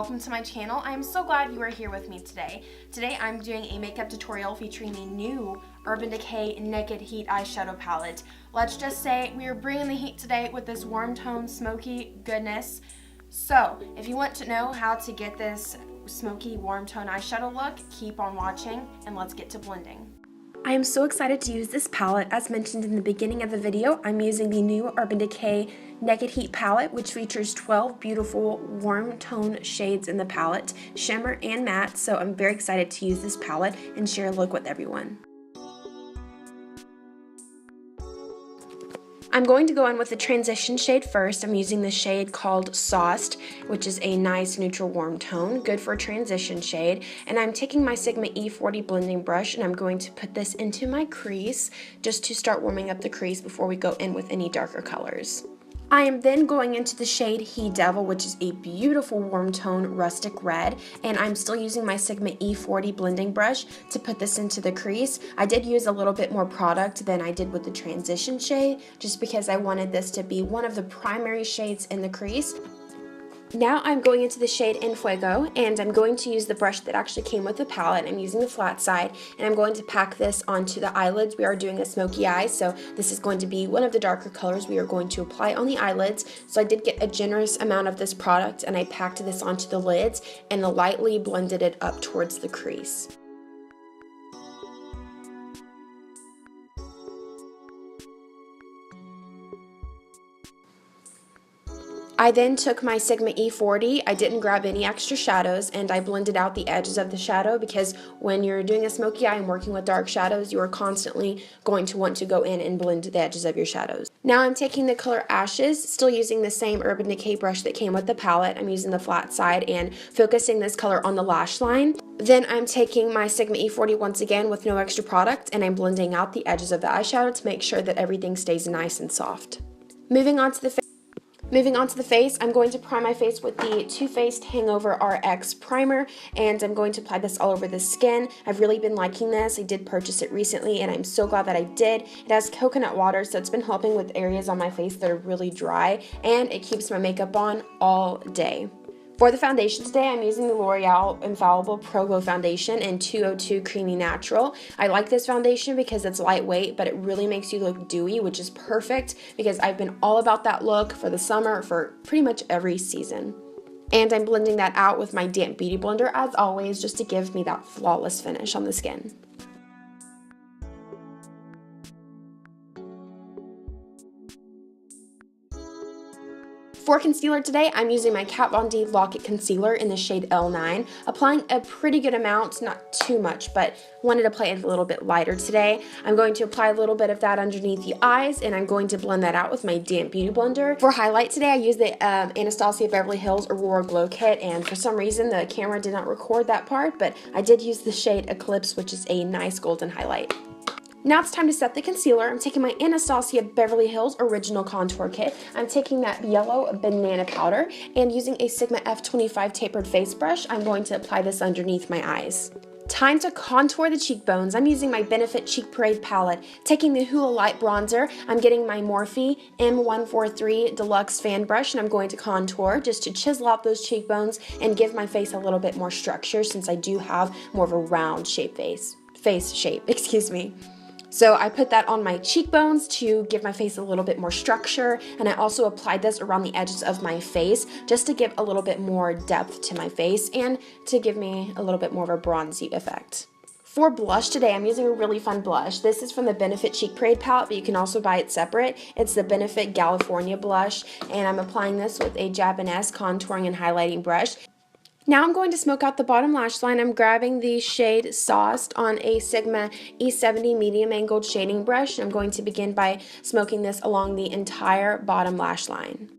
welcome to my channel. I am so glad you are here with me today. Today I'm doing a makeup tutorial featuring the new Urban Decay Naked Heat eyeshadow palette. Let's just say we are bringing the heat today with this warm tone smoky goodness. So if you want to know how to get this smoky warm tone eyeshadow look, keep on watching and let's get to blending. I am so excited to use this palette. As mentioned in the beginning of the video, I'm using the new Urban Decay Naked Heat palette, which features 12 beautiful warm tone shades in the palette, shimmer and matte, so I'm very excited to use this palette and share a look with everyone. I'm going to go in with the transition shade first. I'm using the shade called Sauced, which is a nice neutral warm tone, good for a transition shade. And I'm taking my Sigma E40 blending brush and I'm going to put this into my crease just to start warming up the crease before we go in with any darker colors. I am then going into the shade He Devil, which is a beautiful warm tone rustic red, and I'm still using my Sigma E40 blending brush to put this into the crease. I did use a little bit more product than I did with the transition shade, just because I wanted this to be one of the primary shades in the crease. Now I'm going into the shade En Fuego, and I'm going to use the brush that actually came with the palette. I'm using the flat side, and I'm going to pack this onto the eyelids. We are doing a smoky eye, so this is going to be one of the darker colors we are going to apply on the eyelids. So I did get a generous amount of this product, and I packed this onto the lids and lightly blended it up towards the crease. I then took my Sigma E40, I didn't grab any extra shadows, and I blended out the edges of the shadow because when you're doing a smoky eye and working with dark shadows, you are constantly going to want to go in and blend the edges of your shadows. Now I'm taking the color Ashes, still using the same Urban Decay brush that came with the palette. I'm using the flat side and focusing this color on the lash line. Then I'm taking my Sigma E40 once again with no extra product, and I'm blending out the edges of the eyeshadow to make sure that everything stays nice and soft. Moving on to the face, I'm going to prime my face with the Too Faced Hangover RX primer, and I'm going to apply this all over the skin. I've really been liking this. I did purchase it recently, and I'm so glad that I did. It has coconut water, so it's been helping with areas on my face that are really dry, and it keeps my makeup on all day. For the foundation today, I'm using the L'Oreal Infallible Pro Glow Foundation in 202 Creamy Natural. I like this foundation because it's lightweight, but it really makes you look dewy, which is perfect because I've been all about that look for the summer for pretty much every season. And I'm blending that out with my damp beauty blender as always, just to give me that flawless finish on the skin. For concealer today, I'm using my Kat Von D Lock-It Concealer in the shade L9, applying a pretty good amount, not too much, but wanted to play it a little bit lighter today. I'm going to apply a little bit of that underneath the eyes, and I'm going to blend that out with my damp beauty blender. For highlight today, I used the Anastasia Beverly Hills Aurora Glow Kit, and for some reason the camera did not record that part, but I did use the shade Eclipse, which is a nice golden highlight. Now it's time to set the concealer. I'm taking my Anastasia Beverly Hills Original Contour Kit. I'm taking that yellow banana powder and using a Sigma F25 tapered face brush, I'm going to apply this underneath my eyes. Time to contour the cheekbones. I'm using my Benefit Cheek Parade palette. Taking the Hoola Light Bronzer, I'm getting my Morphe M143 Deluxe Fan Brush, and I'm going to contour just to chisel out those cheekbones and give my face a little bit more structure since I do have more of a round shape face shape, excuse me. So I put that on my cheekbones to give my face a little bit more structure, and I also applied this around the edges of my face just to give a little bit more depth to my face and to give me a little bit more of a bronzy effect. For blush today, I'm using a really fun blush. This is from the Benefit Cheek Parade palette, but you can also buy it separate. It's the Benefit California blush, and I'm applying this with a Japanese contouring and highlighting brush. Now I'm going to smoke out the bottom lash line. I'm grabbing the shade Sauced on a Sigma E70 medium angled shading brush. I'm going to begin by smoking this along the entire bottom lash line.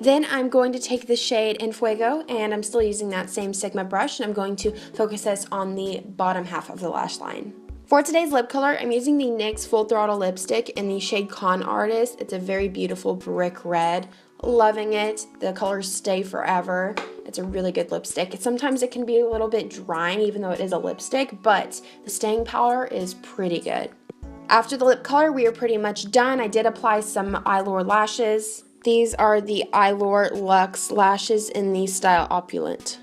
Then I'm going to take the shade En Fuego, and I'm still using that same Sigma brush, and I'm going to focus this on the bottom half of the lash line. For today's lip color, I'm using the NYX Full Throttle lipstick in the shade Con Artist. It's a very beautiful brick red. Loving it. The colors stay forever. It's a really good lipstick. Sometimes it can be a little bit drying even though it is a lipstick, but the staying power is pretty good. After the lip color, we are pretty much done. I did apply some Eyelure lashes. These are the Eyelure Luxe lashes in the style Opulent.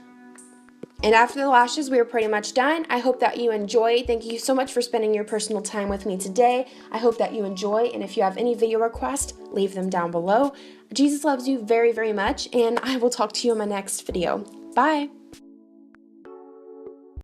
And after the lashes, we are pretty much done. I hope that you enjoy. Thank you so much for spending your personal time with me today. I hope that you enjoy, and if you have any video requests, leave them down below. Jesus loves you very, very much, and I will talk to you in my next video. Bye!